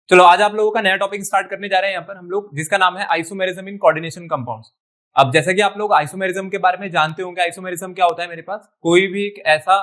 चलो आज आप लोगों का नया टॉपिक स्टार्ट करने जा रहे हैं यहाँ पर हम लोग, जिसका नाम है आइसोमेरिज्म इन कोऑर्डिनेशन कंपाउंड्स। अब जैसा कि आप लोग आइसोमेरिज्म के बारे में जानते होंगे, आइसोमेरिज्म क्या होता है। मेरे पास कोई भी एक ऐसा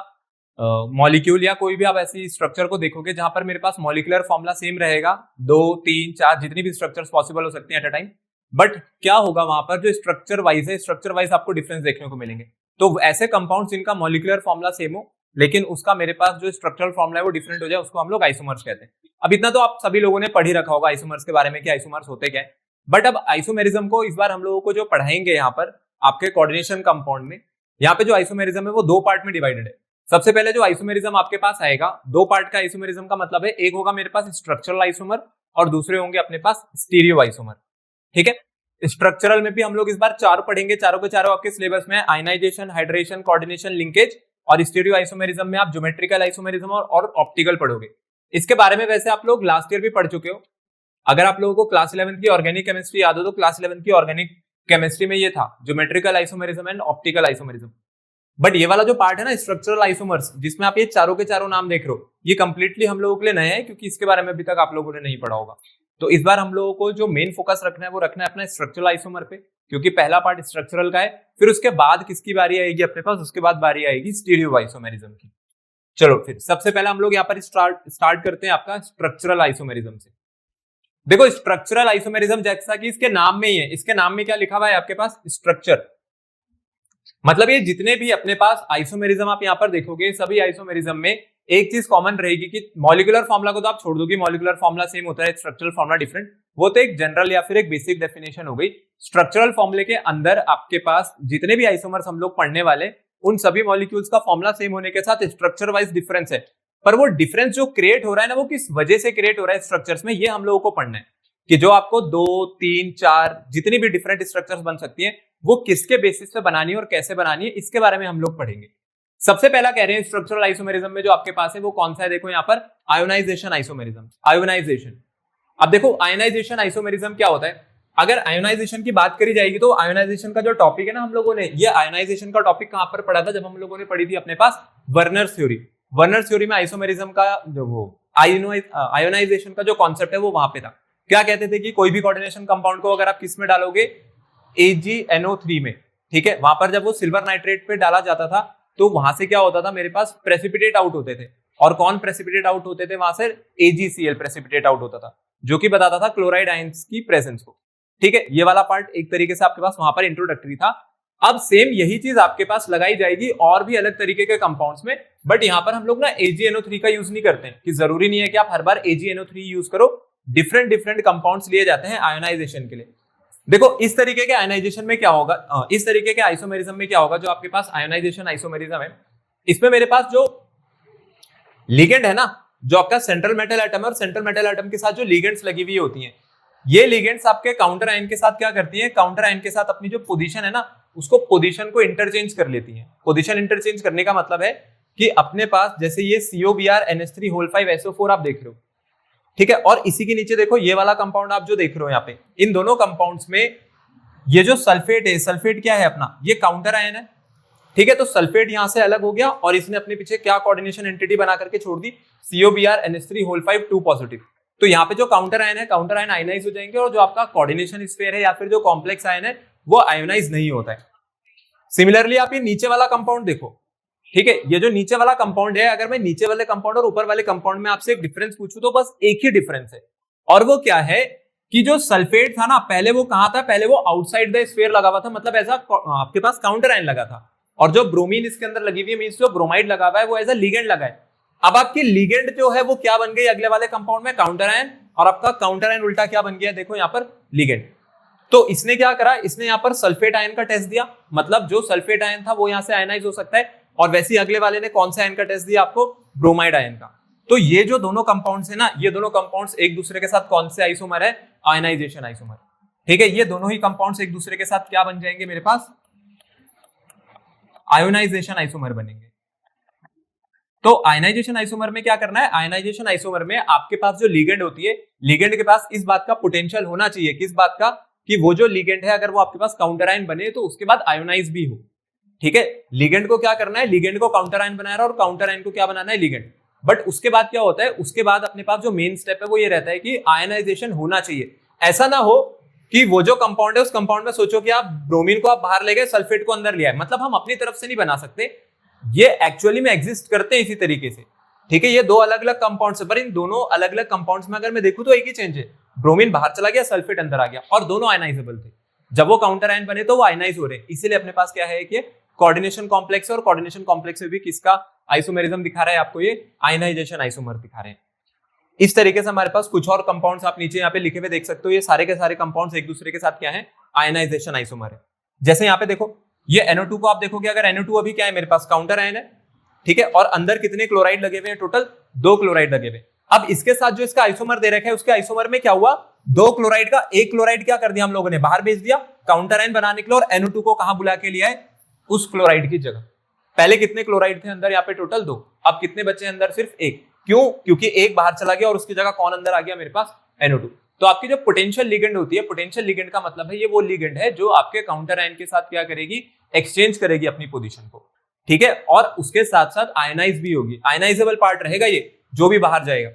मॉलिक्यूल या कोई भी आप ऐसी स्ट्रक्चर को देखोगे जहां पर मेरे पास मॉलिक्यूलर फॉर्मूला सेम रहेगा, 2 3 4 जितनी भी स्ट्रक्चर्स पॉसिबल हो सकती हैं एट अ टाइम। बट क्या होगा वहां पर जो स्ट्रक्चर वाइज है, स्ट्रक्चर वाइज आपको डिफरेंस देखने को मिलेंगे। तो ऐसे कंपाउंड्स जिनका मॉलिक्यूलर फॉर्मूला सेम हो लेकिन उसका मेरे पास जो स्ट्रक्चरल फॉर्मूला है वो डिफरेंट हो जाए, उसको हम लोग आइसोमर्स कहते हैं। अब इतना तो आप सभी लोगों ने पढ़ ही रखा होगा आइसोमर्स के बारे में कि आइसोमर्स होते क्या है। बट अब आइसोमेरिज्म को इस बार हम लोगों को जो पढ़ाएंगे यहाँ पर आपके कोऑर्डिनेशन कंपाउंड में, यहाँ पे जो आइसोमेरिज्म है वो 2 पार्ट में डिवाइडेड है। सबसे पहले जो आइसोमेरिज्म आपके पास आएगा, 2 पार्ट का आइसोमेरिज्म का मतलब है, एक होगा मेरे पास स्ट्रक्चरल आइसोमर और दूसरे होंगे अपने पास स्टीरियो आइसोमर। ठीक है, स्ट्रक्चरल में भी हम लोग इस बार 4 पढ़ेंगे, चारों के चारों आपके सिलेबस में आयनाइजेशन, हाइड्रेशन, कोऑर्डिनेशन, लिंकेज। और स्टीरियो आइसोमेरिज्म में आप ज्योमेट्रिकल आइसोमेरिज्म और ऑप्टिकल पढ़ोगे। इसके बारे में वैसे आप लोग लास्ट ईयर भी पढ़ चुके हो। अगर आप लोगों को क्लास 11 की ऑर्गेनिक केमिस्ट्री याद हो तो क्लास 11 की ऑर्गेनिक केमिस्ट्री में ये था geometrical isomerism and optical isomerism. But ये वाला जो पार्ट है ना स्ट्रक्चरल आइसोमर्स, जिसमें आप ये चारों के चारों नाम देख रहे हो, ये कंप्लीटली हम लोगों के लिए नया है क्योंकि इसके बारे में अभी तक आप लोगों ने नहीं पढ़ा होगा। तो इस बार हम लोगों को जो मेन फोकस रखना है वो रखना है अपना स्ट्रक्चरल आइसोमर पे, क्योंकि पहला पार्ट स्ट्रक्चरल का है। फिर उसके बाद किसकी बारी आएगी अपने पास, उसके बाद बारी आएगी स्टीरियो आइसोमेरिज्म की। चलो फिर सबसे पहले हम लोग यहाँ पर स्टार्ट करते हैं आपका स्ट्रक्चरल आइसोमेरिज्म से। देखो स्ट्रक्चरल आइसोमेरिज्म जैसा कि इसके नाम में ही है, इसके नाम में क्या लिखा हुआ है आपके पास, स्ट्रक्चर। मतलब ये जितने भी अपने पास आइसोमेरिज्म आप यहाँ पर देखोगे, सभी आइसोमेरिज्म में एक चीज कॉमन रहेगी कि मॉलिक्यूलर फॉर्मूला को तो आप छोड़ दोगे, मॉलिक्यूलर फॉर्मूला सेम होता है, स्ट्रक्चरल फॉर्मूला डिफरेंट। वो तो एक जनरल या फिर एक बेसिक डेफिनेशन हो गई। स्ट्रक्चरल फॉर्मूले के अंदर आपके पास जितने भी आइसोमर्स हम लोग पढ़ने वाले, उन सभी मॉलिक्यूल्स का फॉर्मूला सेम होने के साथ स्ट्रक्चर वाइज डिफरेंस है। पर वो डिफरेंस जो क्रिएट हो रहा है ना, वो किस वजह से क्रिएट हो रहा है स्ट्रक्चर्स में, ये हम लोगों को पढ़ना है। कि जो आपको 2 3 4 जितनी भी डिफरेंट स्ट्रक्चर्स बन सकती हैं, वो किसके बेसिस पे बनानी है और कैसे बनानी है, इसके बारे में हम लोग पढ़ेंगे। सबसे पहला कह रहे हैं स्ट्रक्चरल आइसोमेरिज्म में जो आपके पास है वो कौन सा है, देखो यहाँ पर आयोनाइजेशन आइसोमेरिज्म। आयोनाइजेशन, अब देखो आयोनाइजेशन आइसोमेरिज्म क्या होता है। अगर आयोनाइजेशन की बात करी जाएगी तो आयोनाइजेशन का जो टॉपिक है ना, हम लोगों ने ये आयोनाइजेशन का टॉपिक कहां पर पढ़ा था, जब हम लोगों ने पढ़ी थी अपने पास वर्नर्स थ्योरी। वर्नर्स थ्योरी में आइसोमेरिज्म का जो वो आयोनाइजेशन का जो कॉन्सेप्ट है वो वहां पे था। क्या कहते थे कि कोई भी कोऑर्डिनेशन कंपाउंड को अगर आप किस में डालोगे, AgNO3 में, ठीक है, वहां पर जब वो सिल्वर नाइट्रेट पे डाला जाता था तो वहां से क्या होता था, मेरे पास प्रेसिपिटेट आउट होते थे। और कौन प्रेसिपिटेट आउट होते थे वहां से, AgCl प्रेसिपिटेट आउट होता था, जो कि बताता था क्लोराइड आयंस की प्रेजेंस को। ठीक है, ये वाला पार्ट एक तरीके से आपके पास वहां पर इंट्रोडक्टरी था। अब सेम यही चीज आपके पास लगाई जाएगी और भी अलग तरीके के कंपाउंड्स में। बट यहाँ पर हम लोग ना AgNO3 का यूज नहीं करते हैं, कि जरूरी नहीं है कि आप हर बार AgNO3 यूज करो। डिफरेंट कंपाउंड्स लिए जाते हैं आयोनाइजेशन के लिए। देखो इस तरीके के आयोनाइजेशन में क्या होगा, इस तरीके के आइसोमेरिज्म में क्या होगा, जो आपके पास आयोनाइजेशन आइसोमेरिज्म है, इसमें मेरे पास जो लिगेंड है ना, जो आपका सेंट्रल मेटल एटम है, और सेंट्रल मेटल एटम के साथ जो लिगेंड्स लगी हुई होती हैं, ये लिगेंड्स आपके काउंटर आयन के साथ क्या करती हैं, काउंटर आयन के साथ अपनी जो पोजीशन है ना, उसको पोजीशन को इंटरचेंज कर लेती हैं। पोजीशन इंटरचेंज करने का मतलब है कि अपने पास जैसे ये COBr NH3 5SO4 आप देख रहे हो, ठीक है, और इसी के नीचे देखो ये वाला कंपाउंड आप जो देख रहे हो यहाँ पे, इन दोनों कंपाउंड्स में ये जो सल्फेट है, सल्फेट क्या है अपना, ये काउंटर आयन है। ठीक है, तो सल्फेट यहां से अलग हो गया और इसने अपने पीछे क्या कोऑर्डिनेशन एंटिटी बना करके छोड़ दी, COBr NH3 2 पॉजिटिव। तो यहाँ पे जो काउंटर आयन है, काउंटर आयन आयनाइज हो जाएंगे, और जो आपका कोऑर्डिनेशन स्फीयर है या फिर जो कॉम्प्लेक्स आयन है वो आयोनाइज नहीं होता है। सिमिलरली आप ये नीचे वाला कंपाउंड देखो, ठीक है, ये जो नीचे वाला कंपाउंड है, अगर मैं नीचे वाले कंपाउंड और ऊपर वाले कंपाउंड में आपसे एक डिफरेंस पूछूं तो बस एक ही डिफरेंस है, और वो क्या है कि जो सल्फेट था ना, पहले वो कहां था, पहले वो आउटसाइड द स्फीयर लगा हुआ था, मतलब ऐसा आपके पास काउंटर आयन लगा था, और जो ब्रोमीन इसके अंदर लगी हुई है, मींस जो ब्रोमाइड लगा हुआ है, वो एज अ लिगेंड लगा है। अब आपकी लिगेंड जो है वो क्या बन गई अगले वाले कंपाउंड में, काउंटर आयन, और आपका काउंटर आयन उल्टा क्या बन गया, देखो यहाँ पर लिगेंड। तो इसने क्या करा, इसने यहाँ पर सल्फेट आयन का टेस्ट दिया, मतलब जो सल्फेट आयन था वो यहाँ से आयनाइज हो सकता है, और वैसे ही अगले वाले ने कौन सा आयन का टेस्ट दिया आपको, ब्रोमाइड आयन का। तो ये जो दोनों कंपाउंड्स है ना, ये दोनों कंपाउंड्स एक दूसरे के साथ कौन से आइसोमर है, आयनाइजेशन आइसोमर। ठीक है, ये दोनों ही कंपाउंड्स एक दूसरे के साथ क्या बन जाएंगे, मेरे पास आयोनाइजेशन आइसोमर बनेंगे। तो आयनाइजेशन आइसोमर में क्या करना है, आयनाइजेशन आइसोमर में आपके पास जो लिगेंड होती है, लिगेंड के पास इस बात का पोटेंशियल होना चाहिए, किस बात का, कि वो जो लिगेंड है अगर वो आपके पास काउंटर आयन बने तो उसके बाद आयोनाइज भी हो। ठीक है, लिगेंड को क्या करना है, लिगेंड को काउंटर आयन बनाना है और काउंटर आयन को क्या बनाना है, लिगेंड। बट उसके बाद क्या होता है, उसके बाद अपने पास जो मेन स्टेप है वो ये रहता है कि आयनाइजेशन होना चाहिए। ऐसा ना हो कि वो जो कंपाउंड है उस कंपाउंड में सोचो कि आप ब्रोमीन को आप बाहर ले गए, सल्फेट को अंदर लिया है, मतलब हम अपनी तरफ से नहीं बना सकते, ये एक्चुअली में एग्जिस्ट करते हैं इसी तरीके से। ठीक है, ये दो अलग अलग कंपाउंड्स है, पर इन दोनों अलग अलग कंपाउंड्स में अगर मैं देखूं तो एक ही चेंज है, ब्रोमीन बाहर चला गया, सल्फेट अंदर आ गया, और दोनों आयनाइजेबल थे। जब वो काउंटर आयन बने तो वो आयनाइज हो रहे हैं, इसीलिए अपने पास क्या है कि कोऑर्डिनेशन कॉम्प्लेक्स है, और कोऑर्डिनेशन कॉम्प्लेक्स में भी किसका आइसोमेरिज्म दिखा रहा है आपको, ये आयनाइजेशन आइसोमर दिखा रहे हैं। इस तरीके से हमारे पास कुछ और कंपाउंड्स आप नीचे यहाँ पे लिखे हुए देख सकते हो, ये सारे के सारे कंपाउंड्स एक दूसरे के साथ क्या है, आयनाइजेशन आइसोमर है। जैसे यहाँ पे देखो ये NO2 को आप देखोगे, अगर NO2 अभी क्या है मेरे पास, काउंटर आयन है, ठीक है, और अंदर कितने क्लोराइड लगे हुए हैं, टोटल 2 क्लोराइड लगे हुए। अब इसके साथ जो इसका आइसोमर दे रखा है, उसके आइसोमर में क्या हुआ, 2 क्लोराइड का एक क्लोराइड क्या कर दिया हम लोगों ने, बाहर भेज दिया काउंटर आयन बनाने के लिए, और NO2 को कहां बुला के लिया है, उस क्लोराइड की जगह। पहले कितने क्लोराइड थे अंदर, यहाँ पे टोटल 2, अब कितने बचे अंदर, सिर्फ 1। क्यों, क्योंकि एक बाहर चला गया और उसकी जगह कौन अंदर आ गया मेरे पास, NO2। तो आपकी जो पोटेंशियल लिगेंड होती है, पोटेंशियल लिगेंड का मतलब है ये वो लिगेंड है जो आपके काउंटर आयन के साथ क्या करेगी, एक्सचेंज करेगी अपनी पोजीशन को, ठीक है, और उसके साथ साथ आयनाइज भी होगी, आयनाइजेबल पार्ट रहेगा ये जो भी बाहर जाएगा।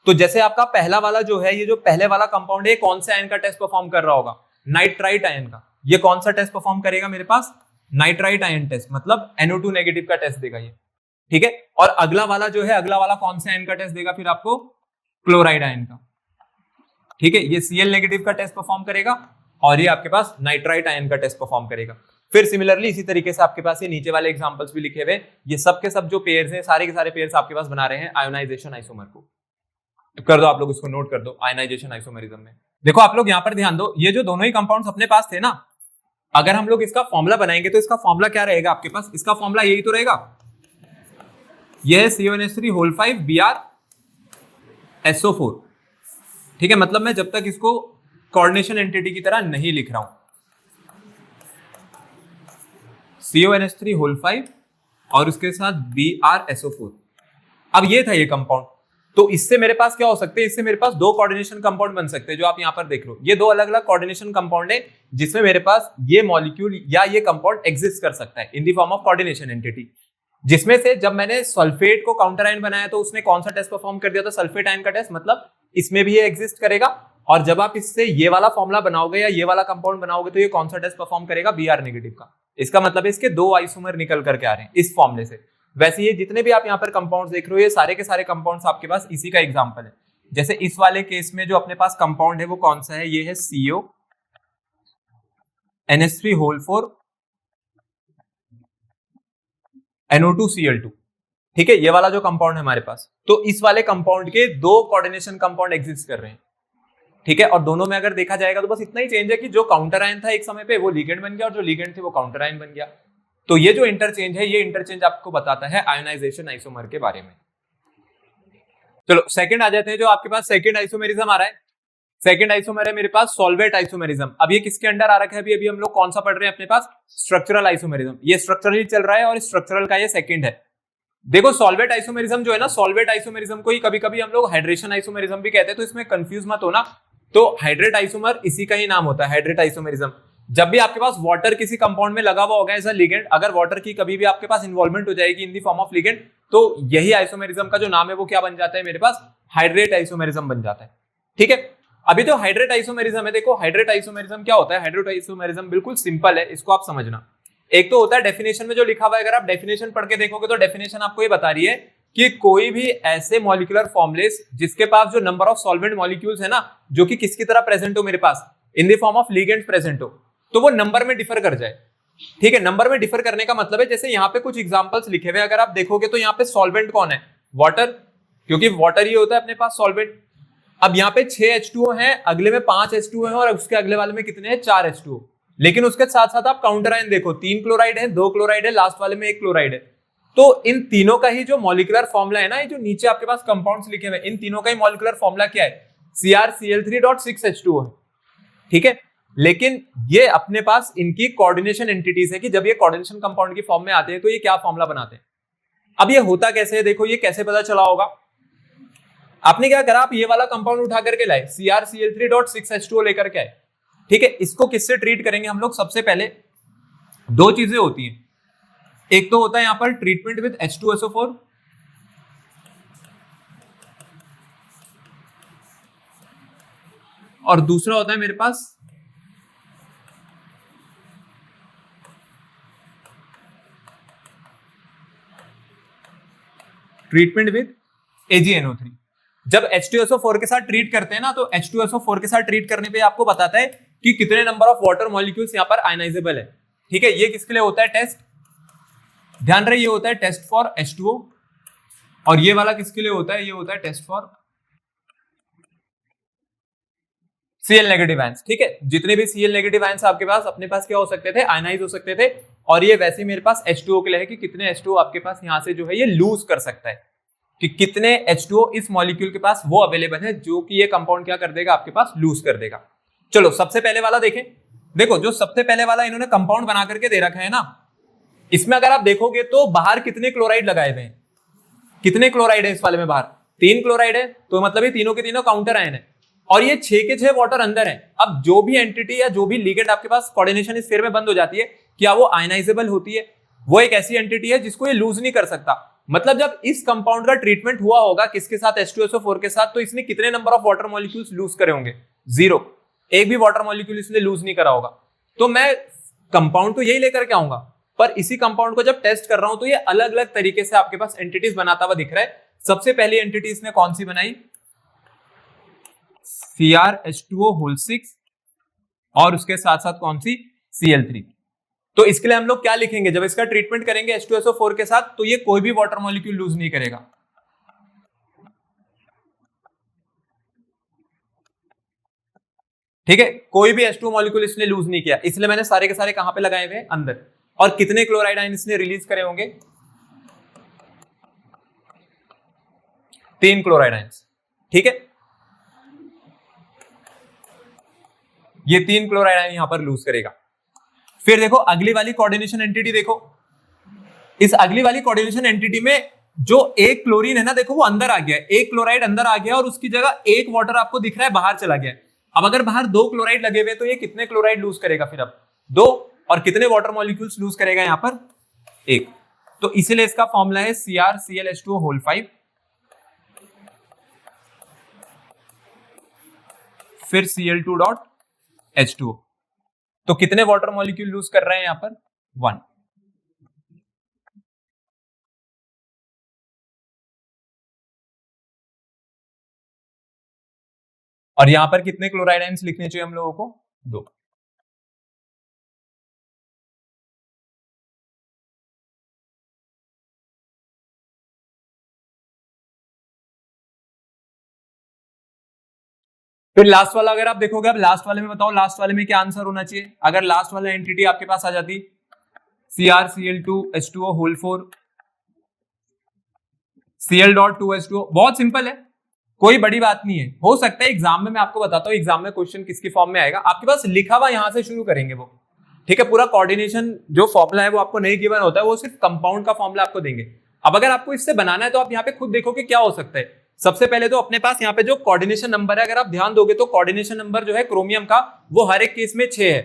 तो जैसे आपका पहला वाला जो है, ये जो पहले वाला कंपाउंड है, कौन से आयन का टेस्ट परफॉर्म कर रहा होगा, नाइट्राइट आयन का। ये कौन सा टेस्ट परफॉर्म करेगा मेरे पास, नाइट्राइट आयन टेस्ट, मतलब NO2 नेगेटिव का टेस्ट देगा ये, ठीक है। और अगला वाला जो है, अगला वाला कौन से आयन का टेस्ट देगा फिर आपको, क्लोराइड आयन का, ठीक है, ये Cl नेगेटिव का टेस्ट परफॉर्म करेगा, और ये आपके पास नाइट्राइट आयन का टेस्ट परफॉर्म करेगा। फिर सिमिलरली इसी तरीके से आपके पास ये नीचे वाले एग्जांपल्स भी लिखे हुए, ये सब के सब जो पेयर्स हैं, सारे के सारे पेयर्स आपके पास बना रहे हैं आयोनाइजेशन आइसोमर को। कर दो आप लोग, इसको नोट कर दो, आयोनाइजेशन आइसोमरिज्म में। देखो आप लोग यहाँ पर ध्यान दो, ये जो दोनों ही कंपाउंड्स अपने पास थे ना, अगर हम लोग इसका फॉर्मूला बनाएंगे तो इसका फॉर्मूला क्या रहेगा आपके पास, इसका फॉर्मूला यही तो रहेगा, यह है CONH3 Br SO4, ठीक है। मतलब मैं जब तक इसको कोऑर्डिनेशन एंटिटी की तरह नहीं लिख रहा हूं, CONH3 और उसके साथ Br SO4। अब ये था ये कंपाउंड, तो इससे मेरे पास क्या हो सकते हैं, इससे मेरे पास 2 कोऑर्डिनेशन कंपाउंड बन सकते हैं, जो आप यहां पर देख रहे हो, ये 2 अलग अलग कोऑर्डिनेशन कंपाउंड है, जिसमें मेरे पास ये मॉलिक्यूल या ये कंपाउंड एग्जिस्ट कर सकता है इन the form of coordination entity. जिसमें से जब मैंने सल्फेट को काउंटर आयन बनाया तो उसने कौन सा टेस्ट परफॉर्म कर दिया था, सल्फेट आयन का टेस्ट, मतलब इसमें भी ये एग्जिस्ट करेगा। और जब आप इससे ये वाला फॉर्मूला बनाओगे या ये वाला कंपाउंड बनाओगे तो ये कौन सा टेस्ट परफॉर्म करेगा, Br नेगेटिव का। इसका मतलब है इसके 2 आइसोमर निकल करके आ रहे हैं इस फॉर्मूले से। वैसे ये जितने भी आप यहाँ पर कंपाउंड्स देख रहे हो, ये सारे के सारे कंपाउंड्स आपके पास इसी का एग्जांपल है। जैसे इस वाले केस में जो अपने पास कंपाउंड है वो कौन सा है, ये है CONH3 NO2Cl2, ठीक है, ये वाला जो कंपाउंड है हमारे पास। तो इस वाले कंपाउंड के 2 कोऑर्डिनेशन कंपाउंड एग्जिस्ट कर रहे हैं, ठीक है, और दोनों में अगर देखा जाएगा तो बस इतना ही चेंज है कि जो काउंटर आयन था एक समय पे वो लिगेंड बन गया, और जो लिगेंड थे वो काउंटर आयन बन गया। तो ये जो इंटरचेंज है, ये इंटरचेंज आपको बताता है आयोनाइजेशन आइसोमर के बारे में। चलो सेकंड आ जाते हैं, जो आपके पास सेकंड आइसोमेरिज्म आ रहा है। सेकंड आइसोमर है मेरे पास सॉल्वेट आइसोमेरिज्म। अब ये किसके अंडर आ रखा है, अभी हम लोग कौन सा पढ़ रहे हैं अपने पास, स्ट्रक्चरल आइसोमेरिज्म। ये स्ट्रक्चरली चल रहा है और स्ट्रक्चरल का ये सेकंड है। देखो सॉल्वेट आइसोमेरिज्म जो है ना, सॉल्वेट आइसोमेरिज्म को ही कभी कभी हम लोग हाइड्रेशन आइसोमेरिज्म भी कहते हैं, तो इसमें कंफ्यूज मत होना। तो हाइड्रेट आइसोमर इसी का ही नाम होता है, हाइड्रेट आइसोमेरिज्म। जब भी आपके पास वाटर किसी कंपाउंड में लगा हुआ होगा एज अ लिगेंड, अगर वाटर की कभी भी आपके पास इन्वॉल्वमेंट हो जाएगी इन द फॉर्म ऑफ लिगेंड, तो यही आइसोमेरिज्म का जो नाम है वो क्या बन जाता है मेरे पास, हाइड्रेट आइसोमेरिज्म बन जाता है, ठीक है। अभी तो हाइड्रेट आइसोमेरिज्म है, देखो हाइड्रेट आइसोमेरिज्म क्या होता है, हाइड्रेट आइसोमेरिज्म बिल्कुल सिंपल है, इसको आप समझना। एक तो होता है डेफिनेशन में जो लिखा हुआ है, अगर आप डेफिनेशन पढ़ के देखोगे तो डेफिनेशन आपको ये बता रही है कि कोई भी ऐसे मॉलिक्यूलर फॉर्मुलेस जिसके पास जो नंबर ऑफ सॉल्वेंट मॉलिक्यूल्स है ना, जो कि किसकी तरह प्रेजेंट हो मेरे पास, in the form of ligand present हो, तो वो नंबर में डिफर कर जाए, ठीक है। नंबर में डिफर करने का मतलब है, जैसे यहाँ पे कुछ एग्जांपल्स लिखे हुए, अगर आप देखोगे तो यहाँ पे सॉल्वेंट कौन है, वाटर, क्योंकि वाटर ही होता है अपने पास सॉल्वेंट। अब यहाँ पे 6 H2O है, अगले में 5 H2O है, और उसके अगले वाले में कितने हैं, 4 H2O। लेकिन उसके साथ साथ आप काउंटर आयन देखो, 3 क्लोराइड है, 2 क्लोराइड है, लास्ट वाले में 1 क्लोराइड है। तो इन तीनों का ही जो मॉलिक्यूलर फॉर्मूला है ना, ये जो नीचे आपके पास कंपाउंड्स लिखे हुए, इन तीनों का ही मॉलिक्यूलर फॉर्मूला क्या है, CrCl3.6H2O है, ठीक है। लेकिन ये अपने पास इनकी कोऑर्डिनेशन एंटिटीज है कि जब ये कोऑर्डिनेशन कंपाउंड की फॉर्म में आते हैं तो ये क्या फॉर्मूला बनाते हैं। अब ये होता कैसे है, देखो ये कैसे पता चला होगा, आपने क्या करा, आप ये वाला कंपाउंड उठा करके लाए, CrCl3.6H2O लेकर के आए, ठीक है। इसको किससे ट्रीट करेंगे हम लोग, सबसे पहले 2 चीजें होती हैं, एक तो होता है यहां पर ट्रीटमेंट विद H2SO4, और दूसरा होता है मेरे पास ट्रीटमेंट विद AgNO3। जब H2SO4 के साथ ट्रीट करते हैं ना, तो H2SO4 के साथ ट्रीट करने पे आपको बताता है कि कितने नंबर ऑफ वाटर मॉलिक्यूल्स यहाँ पर आयनाइजेबल है। ठीक है, ये किसके लिए होता है टेस्ट, ध्यान रहे, ये होता है टेस्ट फॉर H2O, और ये वाला किसके लिए होता है, ये होता है test for Cl negative ions. ठीक है, जितने भी Cl नेगेटिव आयंस आपके पास अपने पास क्या हो सकते थे, आयनाइज हो सकते थे। और ये वैसे मेरे पास H2O के लिए है कि कितने H2O आपके पास यहां से जो है ये लूज कर सकता है, कि कितने H2O इस मॉलिक्यूल के पास वो अवेलेबल है जो कि ये कंपाउंड क्या कर देगा, आपके पास लूज कर देगा। चलो सबसे पहले वाला देखें। देखो जो सबसे पहले वाला इन्होंने कंपाउंड बना करके दे रखा है ना, इसमें अगर आप देखोगे तो बाहर कितने क्लोराइड लगाए हुए हैं, कितने क्लोराइड है इस वाले में, बाहर 3 क्लोराइड है, तो मतलब ये तीनों के तीनों काउंटर आयन है, और ये 6 के 6 वाटर अंदर है। अब जो भी एंटिटी या जो भी लिगेंड आपके पास कोऑर्डिनेशन स्फीयर में बंद हो जाती है, क्या वो आयनाइजेबल होती है? वो एक ऐसी एंटिटी है जिसको ये लूज नहीं कर सकता। मतलब जब इस कंपाउंड का ट्रीटमेंट हुआ होगा किसके साथ, H2SO4 के साथ, तो इसने कितने number of water molecules lose करे होंगे? 0, एक भी वाटर मॉलिक्यूल इसने लूज नहीं करा होगा। तो मैं कंपाउंड तो यही लेकर के आऊंगा, पर इसी कंपाउंड को जब टेस्ट कर रहा हूं तो ये अलग अलग तरीके से आपके पास एंटिटीज बनाता हुआ दिख रहा है। सबसे पहली एंटिटी इसने कौन सी बनाई, CrH2O6, और उसके साथ साथ कौन सी, Cl3। तो इसके लिए हम लोग क्या लिखेंगे, जब इसका ट्रीटमेंट करेंगे H2SO4 के साथ, तो ये कोई भी वाटर मॉलिक्यूल लूज नहीं करेगा। ठीक है, कोई भी H2O मॉलिक्यूल इसने लूज नहीं किया, इसलिए मैंने सारे के सारे कहां पे लगाए हुए, अंदर। और कितने क्लोराइड आयन इसने रिलीज करे होंगे, 3 क्लोराइड आयंस। ठीक है, ये 3 क्लोराइड आयन यहां पर लूज करेगा। फिर देखो अगली वाली कोऑर्डिनेशन एंटिटी देखो, इस अगली वाली कोऑर्डिनेशन एंटिटी में जो एक क्लोरीन है ना, देखो वो अंदर आ गया, एक क्लोराइड अंदर आ गया और उसकी जगह एक वाटर आपको दिख रहा है बाहर चला गया। अब अगर बाहर 2 क्लोराइड लगे हुए तो ये कितने क्लोराइड लूज करेगा फिर, अब 2, और कितने वाटर मॉलिक्यूल्स लूज करेगा यहां पर, 1। तो इसीलिए इसका फॉर्मूला है CrClH2O5, फिर Cl2.H2O। तो कितने वाटर मॉलिक्यूल लूज कर रहे हैं यहां पर, 1। और यहां पर कितने क्लोराइड आयंस लिखने चाहिए हम लोगों को, 2। फिर लास्ट वाला अगर आप देखोगे, अब लास्ट वाले में बताओ, लास्ट वाले में क्या आंसर होना चाहिए? अगर लास्ट वाला एंटिटी आपके पास आ जाती, CrCl2H2O4, Cl.2H2O, बहुत सिंपल है, कोई बड़ी बात नहीं है। हो सकता है एग्जाम में, मैं आपको बताता हूं एग्जाम में क्वेश्चन किसकी फॉर्म में आएगा, आपके पास लिखा हुआ यहां से शुरू करेंगे वो। ठीक है, पूरा कोऑर्डिनेशन जो फॉर्मुला है वो आपको नहीं गिवन होता है, वो सिर्फ कंपाउंड का फॉर्मुला आपको देंगे। अब अगर आपको इससे बनाना है तो आप यहाँ पे खुद देखो कि क्या हो सकता है। सबसे पहले तो अपने पास यहाँ पे जो कोऑर्डिनेशन नंबर है, अगर आप ध्यान दोगे तो कोऑर्डिनेशन नंबर जो है क्रोमियम का, वो हर एक केस में 6 है,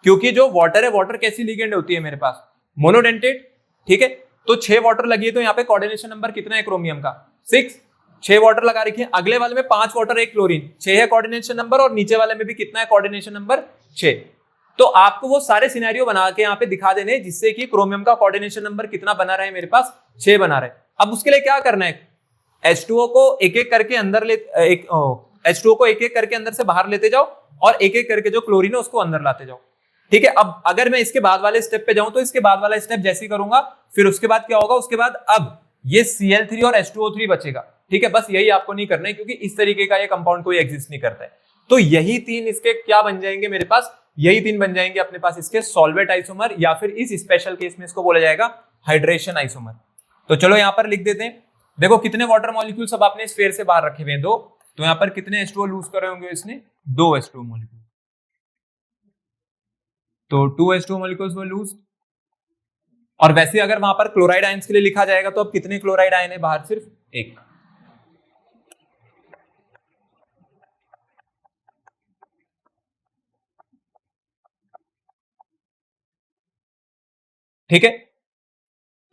क्योंकि जो वाटर है, वाटर कैसी लिगेंड होती है मेरे पास, मोनोडेंटेट। ठीक है, तो 6 वाटर लगी है, तो यहाँ पे कोऑर्डिनेशन नंबर कितना है क्रोमियम का, 6। 6 वाटर लगा रखी है, अगले वाले में 5 वाटर 1 क्लोरीन, 6 है कोऑर्डिनेशन नंबर, और नीचे वाले में भी कितना है कोऑर्डिनेशन नंबर, 6। तो आपको वो सारे सिनेरियो बना के यहाँ पे दिखा देने, जिससे कि क्रोमियम का कोऑर्डिनेशन नंबर कितना बना रहा है मेरे पास, 6 बना रहा है। अब उसके लिए क्या करना है, H2O को एक एक करके अंदर H2O को एक एक करके अंदर से बाहर लेते जाओ, और एक एक करके जो क्लोरीन है उसको अंदर लाते जाओ। ठीक है, अब अगर मैं इसके बाद वाले स्टेप पे जाऊं, तो इसके बाद वाला स्टेप जैसे करूंगा, फिर उसके बाद क्या होगा, उसके बाद अब ये Cl3 और H2O3 बचेगा। ठीक है, बस यही आपको नहीं करना है, क्योंकि इस तरीके का ये कंपाउंड कोई एग्जिस्ट नहीं करता है। तो यही 3 इसके क्या बन जाएंगे मेरे पास, यही 3 बन जाएंगे अपने पास इसके सॉल्वेट आइसोमर, या फिर इस स्पेशल केस में इसको बोला जाएगा हाइड्रेशन आइसोमर। तो चलो यहां पर लिख देते हैं। देखो कितने वाटर मॉलिक्यूल सब आपने स्फीयर से बाहर रखे हुए हैं, 2। तो यहां पर कितने H2O लूज करे होंगे इसने, 2 H2O मॉलिक्यूल। तो 2 H2O मॉलिक्यूल्स वो लूज। और वैसे अगर वहां पर क्लोराइड आयंस के लिए लिखा जाएगा, तो अब कितने क्लोराइड आयन है बाहर, सिर्फ 1। ठीक है,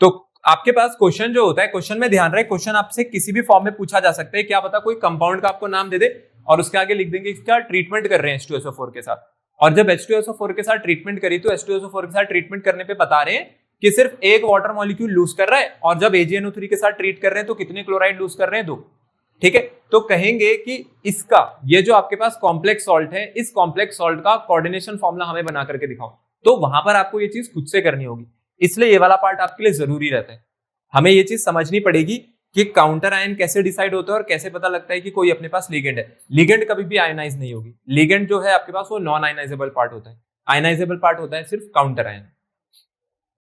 तो आपके पास क्वेश्चन जो होता है, क्वेश्चन में ध्यान रहे, क्वेश्चन आपसे किसी भी फॉर्म में पूछा जा सकता है, क्या पता कोई कंपाउंड का आपको नाम दे दे, और उसके आगे लिख देंगे इसका ट्रीटमेंट कर रहे हैं H2SO4 के साथ। और जब H2SO4 के साथ ट्रीटमेंट करी तो H2SO4 के साथ ट्रीटमेंट करने पे बता रहे हैं कि सिर्फ एक वाटर मॉलिक्यूल लूज कर रहा है, और जब AgNO3 के साथ ट्रीट कर रहे हैं तो कितने क्लोराइड लूज कर रहे हैं? 2। ठीक है, तो कहेंगे कि इसका ये जो आपके पास कॉम्प्लेक्स सॉल्ट है, इस कॉम्प्लेक्स सॉल्ट का कोऑर्डिनेशन फॉर्मूला हमें बना करके दिखाओ। तो वहां पर आपको ये चीज खुद से करनी होगी, इसलिए ये वाला पार्ट आपके लिए जरूरी रहता है। हमें ये चीज समझनी पड़ेगी कि काउंटर आयन कैसे डिसाइड होता है और कैसे पता लगता है कि कोई अपने पास लिगेंड है। लिगेंड कभी भी आयनाइज नहीं होगी, लिगेंड जो है आपके पास वो नॉन आयनाइजेबल पार्ट होता है, आयनाइजेबल पार्ट होता है सिर्फ काउंटर आयन।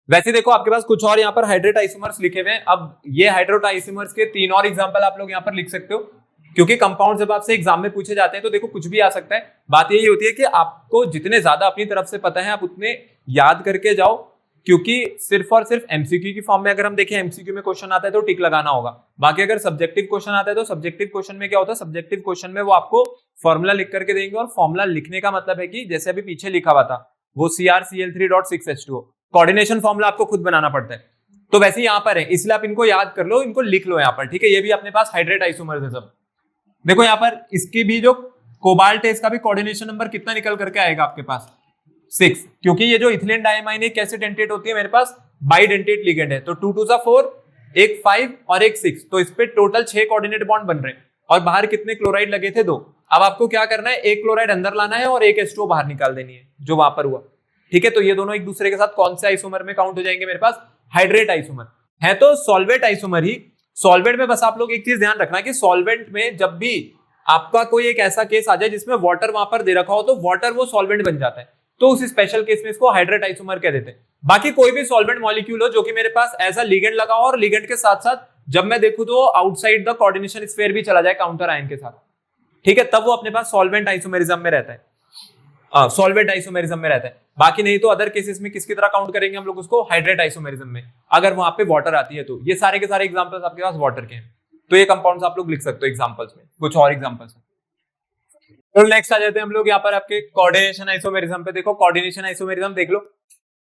वैसे देखो आपके पास कुछ और यहाँ पर हाइड्रेट आइसोमर्स लिखे हुए हैं। अब ये हाइड्रेट आइसोमर्स के 3 और एग्जांपल आप लोग यहाँ पर लिख सकते हो, क्योंकि कंपाउंड जब आपसे एग्जाम में पूछे जाते हैं तो देखो कुछ भी आ सकता है। बात यही होती है कि आपको जितने ज्यादा अपनी तरफ से पता है आप उतने याद करके जाओ, क्योंकि सिर्फ और सिर्फ एमसीक्यू की फॉर्म में अगर हम देखें, एमसीक्यू में क्वेश्चन आता है तो टिक लगाना होगा। बाकी अगर सब्जेक्टिव क्वेश्चन आता है तो सब्जेक्टिव क्वेश्चन में क्या होता है, सब्जेक्टिव क्वेश्चन में वो आपको फॉर्मूला लिख करके देंगे, और फॉर्मूला लिखने का मतलब है कि जैसे अभी पीछे लिखा हुआ था वो CrCl3.6H2O, कोऑर्डिनेशन फॉर्मूला आपको खुद बनाना पड़ता है। तो वैसे यहाँ पर है, इसलिए आप इनको याद कर लो, इनको लिख लो यहाँ पर। ठीक है, ये भी अपने पास हाइड्रेट आइसोमर्स है सब। देखो यहाँ पर इसकी भी जो कोबाल्ट है इसका भी कोऑर्डिनेशन नंबर कितना निकल करके आएगा आपके पास? 6, क्योंकि ये जो इथिलीन डायमाइन है कैसे डेंटेट होती है मेरे पास? बाइडेंटेट लिगेंड है। तो 2 2 4, एक 5 और एक 6, तो इस पे टोटल 6 कोऑर्डिनेट बॉन्ड बन रहे हैं। और बाहर कितने क्लोराइड लगे थे? 2। अब आपको क्या करना है, एक क्लोराइड अंदर लाना है और एक H2O बाहर निकाल देनी है जो वहां पर हुआ। ठीक है, तो ये दोनों एक दूसरे के साथ कौन से आइसोमर में काउंट हो जाएंगे मेरे पास? हाइड्रेट आइसोमर है, तो सॉल्वेट आइसोमर ही। सॉल्वेंट में बस आप लोग एक चीज ध्यान रखना कि सॉल्वेंट में जब भी आपका कोई एक ऐसा केस आ जाए जिसमें वाटर वहां पर दे रखा हो तो वाटर वो सॉल्वेंट बन जाता है, तो उस स्पेशल केस में इसको हाइड्रेट आइसोमर कह देते हैं। बाकी कोई भी सॉल्वेंट मॉलिक्यूल हो जो कि मेरे पास ऐसा लिगेंड लगा हो और लिगेंड के साथ साथ जब मैं देखूं तो आउटसाइड द कोऑर्डिनेशन स्फीयर भी चला जाए काउंटर आयन के साथ, ठीक है, तब वो अपने पास सॉल्वेंट आइसोमेरिज्म में रहता है, सॉल्वेंट आइसोमेरिज्म में रहता है। बाकी नहीं तो अदर केसेस में किसकी तरह काउंट करेंगे हम लोग उसको? हाइड्रेट आइसोमेरिज्म में, अगर वहां पे वाटर आती है तो। ये सारे के सारे एग्जांपल्स आपके पास वाटर के हैं, तो ये कंपाउंड्स आप लोग लिख सकते हो एग्जांपल्स में। कुछ और एग्जांपल्स तो नेक्स्ट आ जाते हैं हम लोग यहाँ पर आपके कोऑर्डिनेशन आइसोमेरिज्म पे। देखो कोऑर्डिनेशन आइसोमेरिज्म देख लो।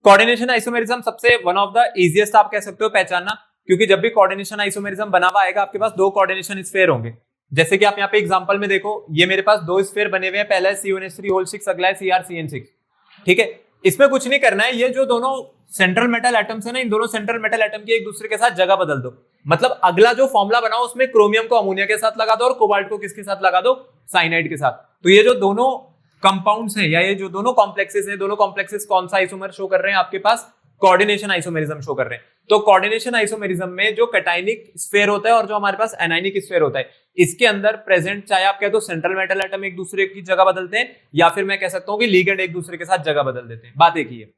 कोऑर्डिनेशन आइसोमेरिज्म सबसे वन ऑफ द इजीएस्ट आप कह सकते हो पहचानना, क्योंकि जब भी कोऑर्डिनेशन आइसोमेरिज्म बना हुआ आएगा आपके पास 2 कोऑर्डिनेशन स्फीयर होंगे। जैसे कि आप यहाँ पे एग्जांपल में देखो, ये मेरे पास 2 स्फीयर बने हुए हैं, पहला है C1H3 अगला है CrCN6। ठीक है, इसमें कुछ नहीं करना है, ये जो दोनों सेंट्रल मेटल एटम्स है ना, इन दोनों सेंट्रल मेटल एटम की एक दूसरे के साथ जगह बदल दो। मतलब अगला जो फॉर्मूला बनाओ उसमें क्रोमियम को अमोनिया के साथ लगा दो और कोबाल्ट को किसके साथ लगा दो? साइनाइड के साथ। तो ये जो दोनों कंपाउंड्स हैं या ये जो दोनों कॉम्प्लेक्सेस हैं, दोनों कॉम्प्लेक्सेस कौन सा आइसोमर शो कर रहे हैं आपके पास? कोऑर्डिनेशन आइसोमेरिज्म शो कर रहे हैं। तो कोऑर्डिनेशन आइसोमेरिज्म में जो कैटायनिक स्फीयर होता है और जो हमारे पास एनायनिक स्फीयर होता है, इसके अंदर प्रेजेंट चाहे आप कह दो सेंट्रल मेटल एटम एक दूसरे की जगह बदलते हैं, या फिर मैं कह सकता हूं कि लिगेंड एक दूसरे के साथ जगह बदल देते हैं। बात एक ही है,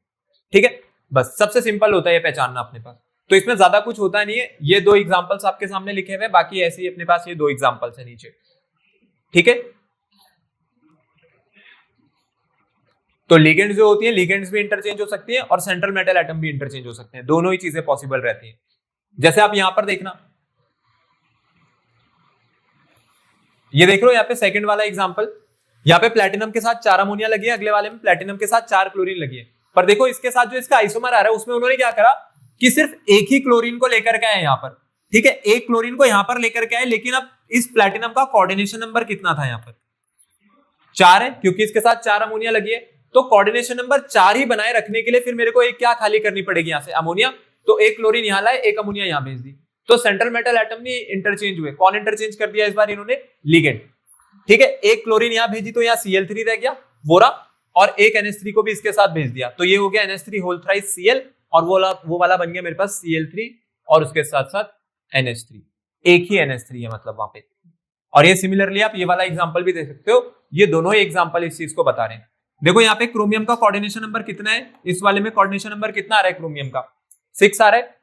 ठीक है, बस सबसे सिंपल होता है ये पहचानना अपने पास। तो इसमें ज्यादा कुछ होता नहीं है। ये 2 एग्जांपल्स आपके सामने लिखे हुए हैं, बाकी ऐसे ही अपने पास ये 2 एग्जांपल्स है नीचे, ठीक है। तो लिगेंड्स जो होती है, लिगेंड्स भी इंटरचेंज हो सकती है और सेंट्रल मेटल एटम भी इंटरचेंज हो सकते हैं, दोनों ही चीजें पॉसिबल रहती हैं। जैसे आप यहां पर देखना, ये देख लो यहाँ पे सेकंड वाला एग्जांपल, यहाँ पे प्लैटिनम के साथ 4 अमोनिया लगी है, अगले वाले में प्लैटिनम के साथ 4 क्लोरीन लगी है। पर देखो इसके साथ जो इसका आइसोमर आ रहा है उसमें उन्होंने क्या करा कि सिर्फ एक ही क्लोरीन को लेकर के आए यहाँ पर, ठीक है, एक क्लोरीन को यहाँ पर लेकर के आए, लेकिन अब इस प्लैटिनम का कोऑर्डिनेशन नंबर कितना था? यहाँ पर 4 है, क्योंकि इसके साथ 4 अमोनिया लगी है। तो कोऑर्डिनेशन नंबर 4 ही बनाए रखने के लिए फिर मेरे को एक क्या खाली करनी पड़ेगी यहाँ से? अमोनिया। तो एक क्लोरीन यहाँ लाए, एक अमोनिया यहाँ भेज दी, तो सेंट्रल मेटल एटम नहीं इंटरचेंज हुए। कौन इंटरचेंज कर दिया इस बार? इन्होंने, लिगेंड। ठीक है, एक क्लोरीन यहाँ भेजी तो यहाँ Cl3 रह गया बोरा, और एक NH3 को भी इसके साथ भेज दिया, तो ये हो गया NH3 होल थ्राइस Cl, और वो वाला बन गया मेरे पास Cl3 और उसके साथ साथ NH3, एक ही NH3 है मतलब वहां पे। और ये सिमिलरली आप ये वाला एग्जांपल भी दे सकते हो, ये दोनों ही एग्जांपल इस चीज को बता रहे हैं। देखो यहाँ पे क्रोमियम का कोऑर्डिनेशन नंबर कितना है? इस वाले में कोऑर्डिनेशन नंबर कितना आ रहा है क्रोमियम का? 6 आ रहा है।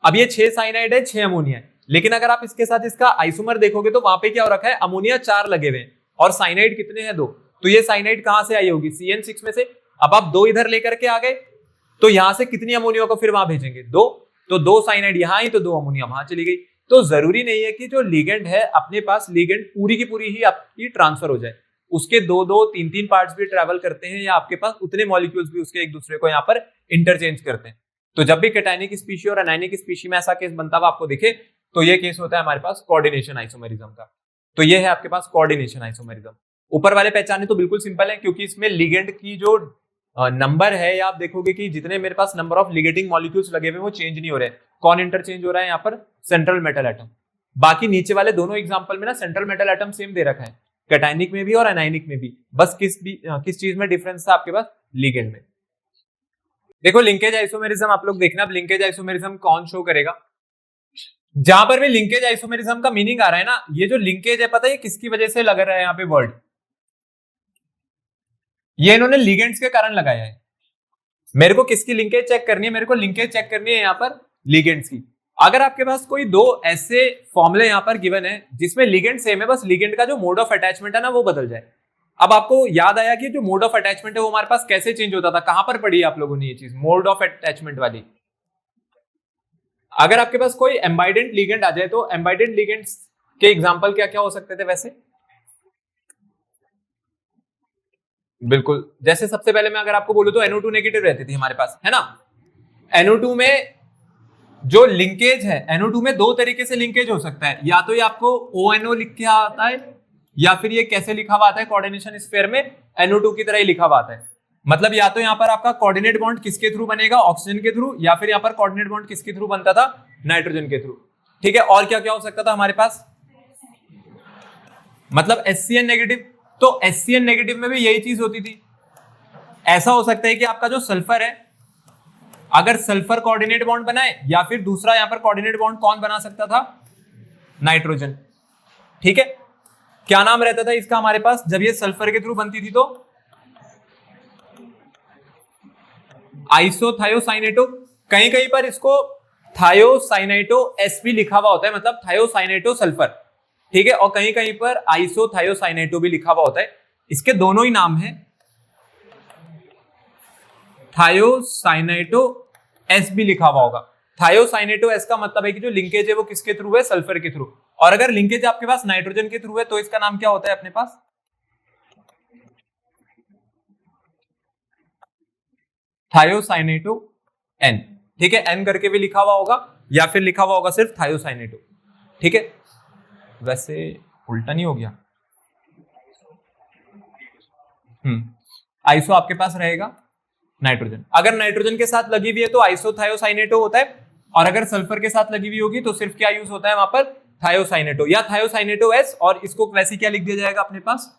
अब ये 6 साइनाइड है, 6 अमोनिया है, लेकिन अगर आप इसके साथ इसका आइसोमर देखोगे तो वहां पे क्या हो रखा है? अमोनिया 4 लगे हुए हैं और साइनाइड कितने हैं? 2। तो ये साइनाइड कहां से आई होगी? CN6 में से। अब आप 2 इधर लेकर के आ गए, तो यहां से कितनी अमोनिया को फिर वहां भेजेंगे? 2। तो 2 साइनाइड यहां आई तो 2 अमोनिया वहां चली गई। तो जरूरी नहीं है कि जो लिगेंड है अपने पास, लिगेंड पूरी की पूरी ही आपकी ट्रांसफर हो जाए, उसके 2-2, 3-3 पार्ट्स भी ट्रेवल करते हैं, या आपके पास उतने मॉलिक्यूल्स भी उसके एक दूसरे को यहाँ पर इंटरचेंज करते हैं। तो जब भी कैटायनिक स्पीशी और एनायनिक स्पीशी में ऐसा केस बनता हुआ आपको दिखे, तो ये केस होता है हमारे पास कोऑर्डिनेशन आइसोमेरिज्म का। तो ये है आपके पास कोऑर्डिनेशन आइसोमेरिज्म। ऊपर वाले पहचाने तो बिल्कुल सिंपल है, क्योंकि इसमें लिगेंड की जो नंबर है, या आप देखोगे कि जितने मेरे पास नंबर ऑफ लिगेटिंग मॉलिक्यूल्स लगे हुए वो चेंज नहीं हो रहे। कौन इंटरचेंज हो रहा है यहाँ पर? Central metal atom. बाकी नीचे वाले दोनों एग्जांपल में ना सेंट्रल मेटल एटम सेम दे रखा है, कैटायनिक में भी और एनायनिक में भी। बस किस चीज में डिफरेंस था आपके पास? लिगेंड में। देखो लिंकेज आइसोमेरिज्म आप लोग देखना, अब लिंकेज आइसोमेरिज्म कौन शो करेगा? जहां पर भी लिंकेज आइसोमेरिज्म का मीनिंग आ रहा है ना, ये जो लिंकेज है पता है किसकी वजह से लग रहा है यहाँ पे वर्ड? ये इन्होंने लिगेंड्स के कारण लगाया है। मेरे को किसकी लिंकेज चेक करनी है? मेरे को लिंकेज चेक करनी है यहाँ पर लिगेंड्स की। अगर आपके पास कोई दो ऐसे फॉर्मूले यहाँ पर गिवन है जिसमें लिगेंड सेम है, बस लिगेंड का जो मोड ऑफ अटैचमेंट है ना वो बदल जाए। अब आपको याद आया कि जो मोड ऑफ अटैचमेंट है वो हमारे पास कैसे चेंज होता था? कहां पर पढ़ी आप लोगों ने ये चीज, मोड ऑफ अटैचमेंट वाली? अगर आपके पास कोई एम्बाइडेंट लिगेंड आ जाए तो एम्बाइडेंट लिगेंड्स के एग्जांपल क्या क्या हो सकते थे वैसे? बिल्कुल, जैसे सबसे पहले मैं अगर आपको बोलूं तो NO2 नेगेटिव रहती थी हमारे पास, है ना? NO2 में जो लिंकेज है, NO2 में दो तरीके से लिंकेज हो सकता है। या तो ये आपको ONO लिख के आता है, या फिर ये कैसे लिखा हुआ आता है कोऑर्डिनेशन स्फीयर में? NO2 की तरह ही लिखा हुआ आता है। मतलब या तो यहाँ पर आपका कोऑर्डिनेट बॉन्ड किसके थ्रू बनेगा? ऑक्सीजन के थ्रू, या फिर यहाँ पर कोऑर्डिनेट बॉन्ड किसके थ्रू बनता था? नाइट्रोजन के थ्रू। ठीक है, और क्या क्या हो सकता था हमारे पास? मतलब HCN नेगेटिव, तो HCN नेगेटिव में भी यही चीज होती थी। ऐसा हो सकता है कि आपका जो सल्फर है, अगर सल्फर कोऑर्डिनेट बॉन्ड बनाए, या फिर दूसरा यहां पर कोऑर्डिनेट बॉन्ड कौन बना सकता था? नाइट्रोजन। ठीक है, क्या नाम रहता था इसका हमारे पास जब ये सल्फर के थ्रू बनती थी? तो आइसोथायोसाइनेटो। कहीं कहीं पर इसको थायोसाइनेटो एस भी लिखा हुआ होता है, मतलब थायोसाइनेटो सल्फर। ठीक है, और कहीं कहीं पर आइसोथायोसाइनेटो भी लिखा हुआ होता है। इसके दोनों ही नाम है, थायोसाइनेटो एस भी लिखा हुआ होगा। थायोसाइनेटो एस का मतलब है कि जो लिंकेज है वो किसके थ्रू है? सल्फर के थ्रू। और अगर लिंकेज आपके पास नाइट्रोजन के थ्रू है तो इसका नाम क्या होता है अपने पास? Thiocyanato N. ठीक है, एन करके भी लिखा हुआ होगा, या फिर लिखा हुआ होगा सिर्फ थायोसाइनेटो। ठीक है, वैसे उल्टा नहीं हो गया? आइसो आपके पास रहेगा नाइट्रोजन। अगर नाइट्रोजन के साथ लगी हुई है तो आइसोथायोसाइनेटो होता है, और अगर सल्फर के साथ लगी हुई होगी तो सिर्फ क्या यूज होता है वहां पर? थायोसाइनेटो या थायोसाइनेटो एस, और इसको वैसे क्या लिख दिया जाएगा अपने पास?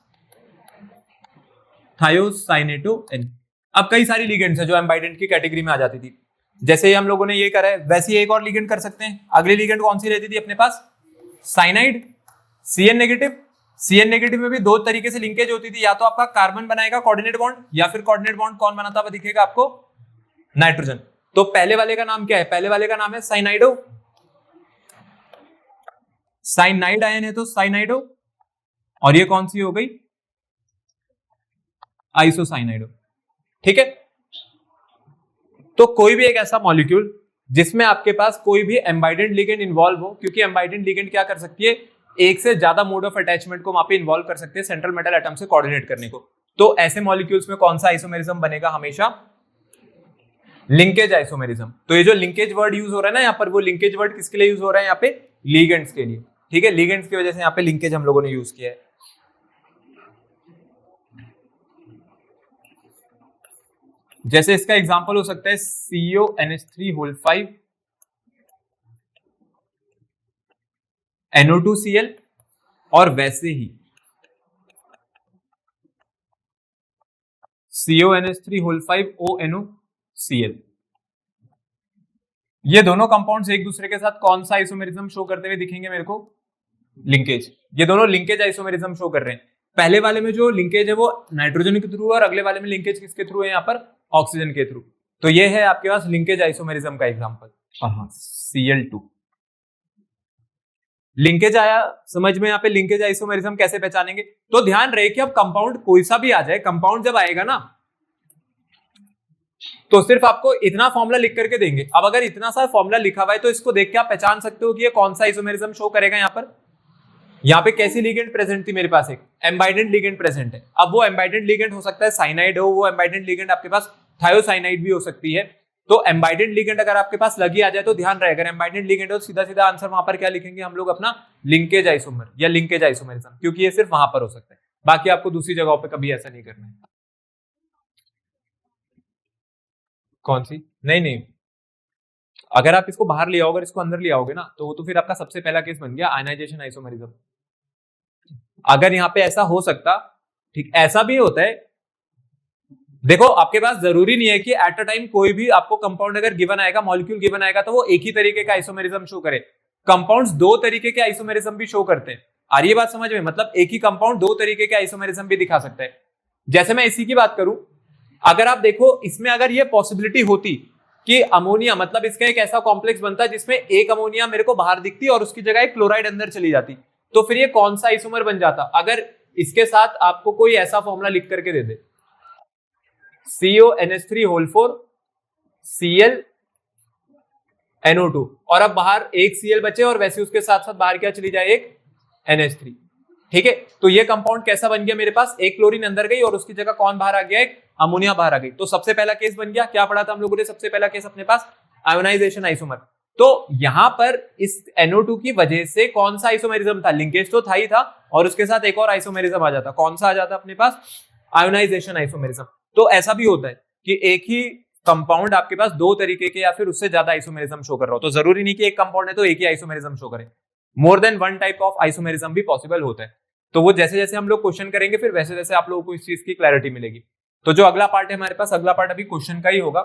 Thiocyanato N. अब कई सारी लिगेंड्स है जो एम्बाइडेंट की कैटेगरी में आ जाती थी। जैसे ही हम लोगों ने ये करा है वैसे ही एक और लिगेंड कर सकते हैं। अगली लिगेंड कौन सी रहती थी अपने पास? Cyanide, CN negative. CN negative में भी दो तरीके से लिंकेज होती थी, या तो आपका कार्बन बनाएगा कोऑर्डिनेट बॉन्ड, या फिर कोऑर्डिनेट बॉन्ड कौन बनाता हुआ दिखेगा आपको? नाइट्रोजन। तो पहले वाले का नाम क्या है? पहले वाले का नाम है साइनाइडो। साइनाइड आयन है तो साइनाइडो, और ये कौन सी हो गई? आइसोसाइनाइडो। ठीक है, तो कोई भी एक ऐसा मॉलिक्यूल जिसमें आपके पास कोई भी एम्बाइडेंट लिगेंड इन्वॉल्व हो, क्योंकि एम्बाइडेंट लिगेंड क्या कर सकती है? एक से ज्यादा मोड ऑफ अटैचमेंट को वहां पे इन्वॉल्व कर सकते हैं सेंट्रल मेटल एटम से कोऑर्डिनेट करने को। तो ऐसे मॉलिक्यूल्स में कौन सा आइसोमेरिज्म बनेगा? हमेशा लिंकेज आइसोमेरिज्म। तो ये जो लिंकेज वर्ड यूज हो रहा है ना यहाँ पर, वो लिंकेज वर्ड किसके लिए यूज हो रहा है यहाँ पे? लिगेंड्स के लिए। ठीक है, लिगेंड्स की वजह से यहाँ पे लिंकेज हम लोगों ने यूज किया है। जैसे इसका एग्जांपल हो सकता है CONH3 NO2Cl, और वैसे ही CONH3 ONOCl। ये दोनों कंपाउंड्स एक दूसरे के साथ कौन सा आइसोमेरिज्म शो करते हुए दिखेंगे मेरे को? लिंकेज। ये दोनों लिंकेज आइसोमेरिज्म शो कर रहे हैं। पहले वाले में जो लिंकेज है वो नाइट्रोजन के थ्रू है, और अगले वाले में लिंकेज किसके थ्रू है? यहाँ पर ऑक्सीजन के थ्रू। तो ये है आपके पास लिंकेज आइसोमेरिज्म का एग्जांपल। Cl2 लिंकेज आया समझ में? यहाँ पे लिंकेज आइसोमेरिज्म कैसे पहचानेंगे? तो ध्यान रहे कि अब कंपाउंड कोई सा भी आ जाए, कंपाउंड जब आएगा ना तो सिर्फ आपको इतना फॉर्मूला लिख करके देंगे। अब अगर इतना सा फॉर्मूला लिखा हुआ है तो इसको देख के आप पहचान सकते हो कि ये कौन सा आइसोमेरिज्म शो करेगा। यहाँ पे कैसी लिगेंड प्रेजेंट थी मेरे पास? एक एम्बाइडेंट लिगेंड प्रेजेंट है। अब वो एम्बाइडेंट लिगेंड हो सकता है साइनाइड हो, वो एम्बाइडेंट लिगेंड आपके पास थायोसाइनाइड भी हो सकती है। तो एम्बाइडेड लिगेंड अगर आपके पास लगी आ जाए तो ध्यान रहे, अगर एम्बाइडेड लिगेंड हो सीधा सीधा आंसर वहां पर क्या लिखेंगे हम लोग अपना लिंकेज आइसोमर या लिंकेज आइसोमेरिज्म, क्योंकि ये सिर्फ वहां पर हो सकता है, बाकी आपको दूसरी जगहों पे कभी ऐसा नहीं करना है। कौन सी? नहीं नहीं, अगर आप इसको बाहर ले आओगे, अगर इसको अंदर ले आओगे ना, तो वो तो फिर आपका सबसे पहला केस बन गया आयनाइजेशन आइसोमेरिज्म। अगर यहाँ पे ऐसा हो सकता, ठीक ऐसा भी होता है, देखो आपके पास जरूरी नहीं है कि एट अ टाइम कोई भी आपको कंपाउंड अगर गिवन आएगा, मॉलिक्यूल गिवन आएगा, तो वो एक ही तरीके का आइसोमेरिज्म शो करे। कंपाउंड्स दो तरीके के आइसोमेरिज्म भी शो करते हैं। आ रही है बात समझ में? मतलब एक ही कंपाउंड दो तरीके के आइसोमेरिज्म भी दिखा सकता है। जैसे मैं इसी की बात करूं, अगर आप देखो इसमें अगर ये पॉसिबिलिटी होती कि अमोनिया, मतलब इसका एक ऐसा कॉम्प्लेक्स बनता जिसमें एक अमोनिया मेरे को बाहर दिखती और उसकी जगह एक क्लोराइड अंदर चली जाती, तो फिर ये कौन सा आइसोमर बन जाता? अगर इसके साथ आपको कोई ऐसा फॉर्मूला लिख करके दे दे, CONH3 होल 4 Cl NO2, और अब बाहर एक Cl बचे और वैसे उसके साथ साथ बाहर क्या चली जाए, एक NH3, ठीक है। तो ये कंपाउंड कैसा बन गया मेरे पास, एक क्लोरीन अंदर गई और उसकी जगह कौन बाहर आ गया, एक अमोनिया बाहर आ गई। तो सबसे पहला केस बन गया, क्या पढ़ा था हम लोगों ने सबसे पहला केस अपने पास, आयोनाइजेशन आइसोमर। तो यहां पर इस NO2 की वजह से कौन सा आइसोमेरिज्म था, लिंकेज तो था ही था, और उसके साथ एक और आइसोमेरिज्म आ जाता, कौन सा आ जाता अपने पास, आयोनाइजेशन आइसोमेरिज्म। तो ऐसा भी होता है कि एक ही कंपाउंड आपके पास दो तरीके के या फिर उससे ज्यादा आइसोमेरिज्म शो कर रहा हो, तो जरूरी नहीं कि एक कंपाउंड है तो एक ही आइसोमेरिज्म शो करे, more than one type of isomerism भी पॉसिबल होता है। तो वो जैसे जैसे हम लोग क्वेश्चन करेंगे फिर वैसे वैसे आप लोगों को इस चीज की क्लैरिटी मिलेगी। तो जो अगला पार्ट है हमारे पास, अगला पार्ट अभी क्वेश्चन का ही होगा।